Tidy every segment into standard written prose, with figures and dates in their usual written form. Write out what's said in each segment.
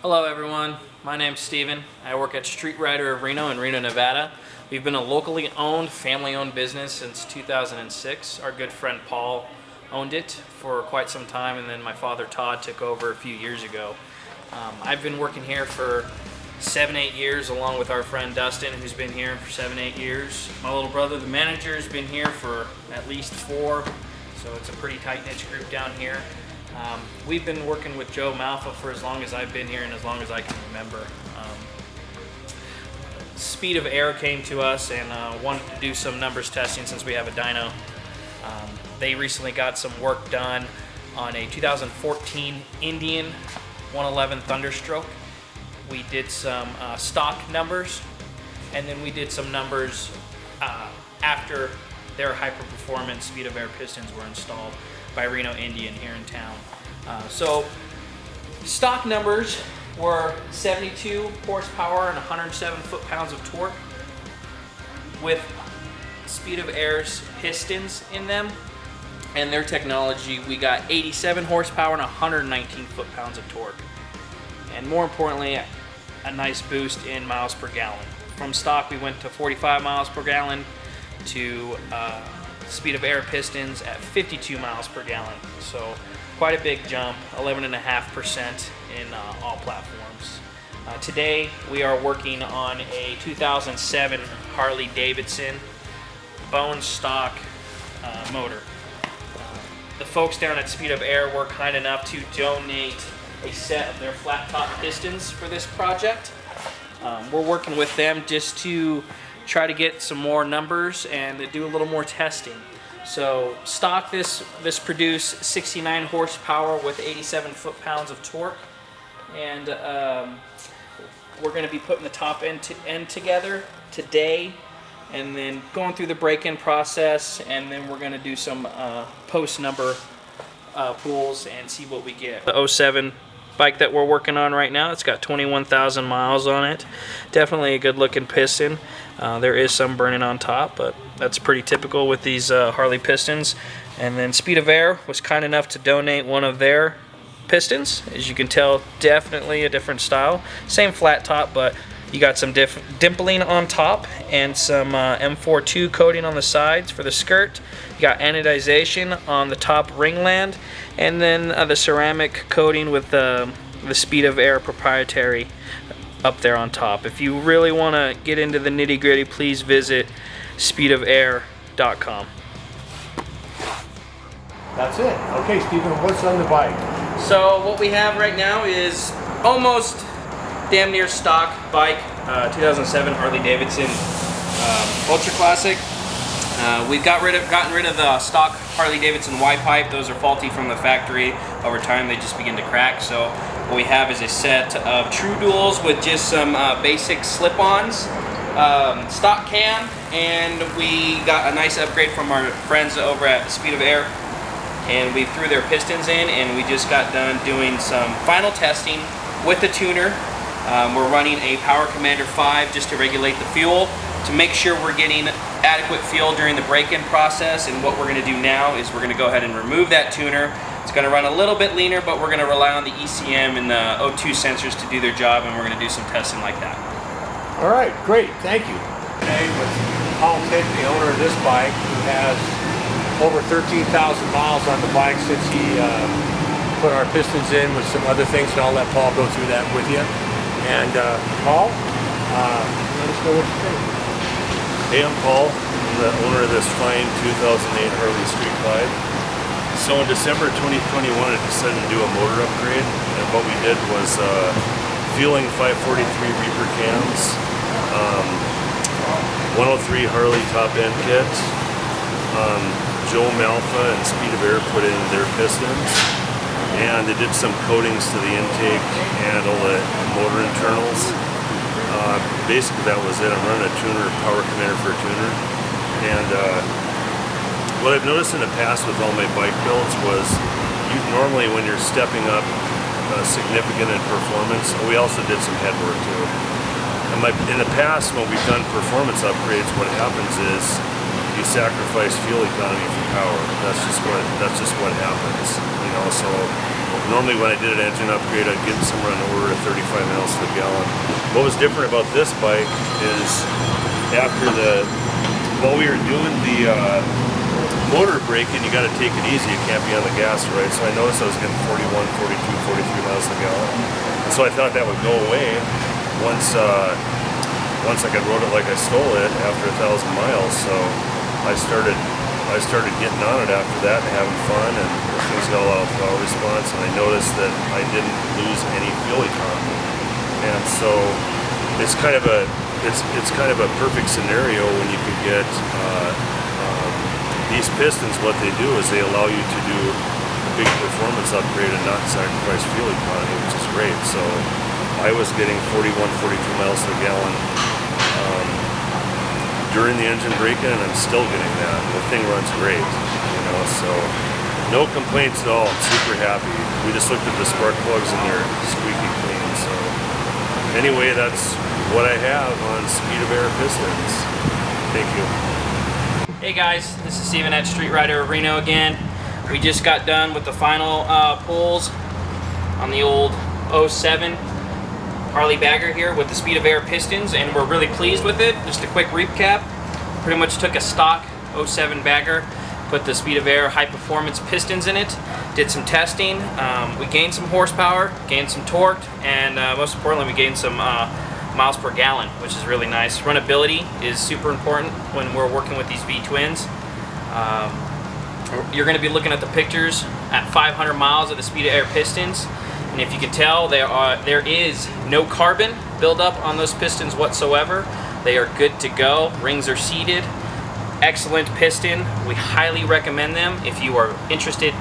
Hello everyone, my name's Steven. I work at Street Rider of Reno in Reno, Nevada. We've been a locally owned, family-owned business since 2006. Our good friend Paul owned it for quite some time, and then my father Todd took over a few years ago. I've been working here for 7-8 years along with our friend Dustin, who's been here for 7-8 years. My little brother, the manager, has been here for at least 4, so it's a pretty tight-knit group down here. We've been working with Joe Malfa for as long as I've been here and as long as I can remember. Speed of Air came to us and wanted to do some numbers testing since we have a dyno. They recently got some work done on a 2014 Indian 111 Thunderstroke. We did some stock numbers, and then we did some numbers after their high-performance Speed of Air pistons were installed by Reno Indian here in town. So stock numbers were 72 horsepower and 107 foot-pounds of torque with Speed of Air's pistons in them. And their technology, we got 87 horsepower and 119 foot-pounds of torque. And more importantly, a nice boost in miles per gallon. From stock, we went to 45 miles per gallon to Speed of Air pistons at 52 miles per gallon. So quite a big jump, 11.5% in all platforms. Today, we are working on a 2007 Harley Davidson bone stock motor. The folks down at Speed of Air were kind enough to donate a set of their flat top pistons for this project. We're working with them just to try to get some more numbers and to do a little more testing. So stock, this produced 69 horsepower with 87 foot-pounds of torque, and we're going to be putting the top end together today, and then going through the break-in process, and then we're going to do some post number pulls and see what we get. The 07 bike that we're working on right now, it's got 21,000 miles on it. Definitely a good looking piston. There is some burning on top, but that's pretty typical with these Harley pistons. And then Speed of Air was kind enough to donate one of their pistons. As you can tell, definitely a different style. Same flat top, but you got some dimpling on top and some M42 coating on the sides for the skirt. You got anodization on the top ringland, and then the ceramic coating with the Speed of Air proprietary up there on top. If you really want to get into the nitty-gritty, please visit speedofair.com. That's it. Okay, Stephen, what's on the bike? So what we have right now is almost damn near stock bike, 2007 Harley Davidson Ultra Classic. We've gotten rid of the stock Harley Davidson Y-pipe. Those are faulty from the factory. Over time they just begin to crack. So what we have is a set of true duals with just some basic slip-ons, stock cam, and we got a nice upgrade from our friends over at Speed of Air, and we threw their pistons in, and we just got done doing some final testing with the tuner. We're running a Power Commander 5 just to regulate the fuel, to make sure we're getting adequate fuel during the break-in process. And what we're going to do now is we're going to go ahead and remove that tuner. It's going to run a little bit leaner, but we're going to rely on the ECM and the O2 sensors to do their job, and we're going to do some testing like that. All right, great, thank you. Today with Paul Pitt, the owner of this bike, who has over 13,000 miles on the bike since he put our pistons in with some other things, and I'll let Paul go through that with you. And Paul, let us know what you think. Hey, I'm Paul. I'm the owner of this fine 2008 Harley Street Clyde. So in December 2021, I decided to do a motor upgrade, and what we did was fueling 543 Reaper cams, 103 Harley top end kit. Joe Malfa and Speed of Air put in their pistons, and they did some coatings to the intake and all the motor internals. Basically that was it. I'm running a tuner, Power Commander for a tuner, and what I've noticed in the past with all my bike builds was normally when you're stepping up significant in performance, we also did some head work too. And in the past when we've done performance upgrades, what happens is you sacrifice fuel economy for power. That's just what happens. know. So normally when I did an engine upgrade, I'd get somewhere on the order of 35 miles per gallon. What was different about this bike is while we were doing the motor braking, you got to take it easy. You can't be on the gas, right? So I noticed I was getting 41, 42, 43 miles per gallon. And so I thought that would go away once I could rode it like I stole it after 1,000 miles. So I started getting on it after that and having fun, and things got a lot of power response, and I noticed that I didn't lose any fuel economy. And so it's kind of a perfect scenario when you can get these pistons. What they do is they allow you to do a big performance upgrade and not sacrifice fuel economy, which is great. So I was getting 41, 42 miles per gallon during the engine braking, and I'm still getting that. The thing runs great, you know, so no complaints at all. I'm super happy. We just looked at the spark plugs and they're squeaky clean. So anyway, that's what I have on Speed of Air pistons. Thank you. Hey guys, this is Steven at Street Rider of Reno again. We just got done with the final pulls on the old 07 Harley Bagger here with the Speed of Air pistons, and we're really pleased with it. Just a quick recap. Pretty much took a stock 07 Bagger, put the Speed of Air high performance pistons in it, did some testing. We gained some horsepower, gained some torque, and most importantly we gained some miles per gallon, which is really nice. Runnability is super important when we're working with these V-twins. You're going to be looking at the pictures at 500 miles of the Speed of Air pistons, and if you can tell, there is no carbon buildup on those pistons whatsoever. They are good to go. Rings are seated. Excellent piston. We highly recommend them. If you are interested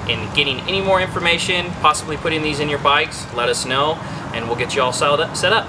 in getting any more information, possibly putting these in your bikes, let us know and we'll get you all set up.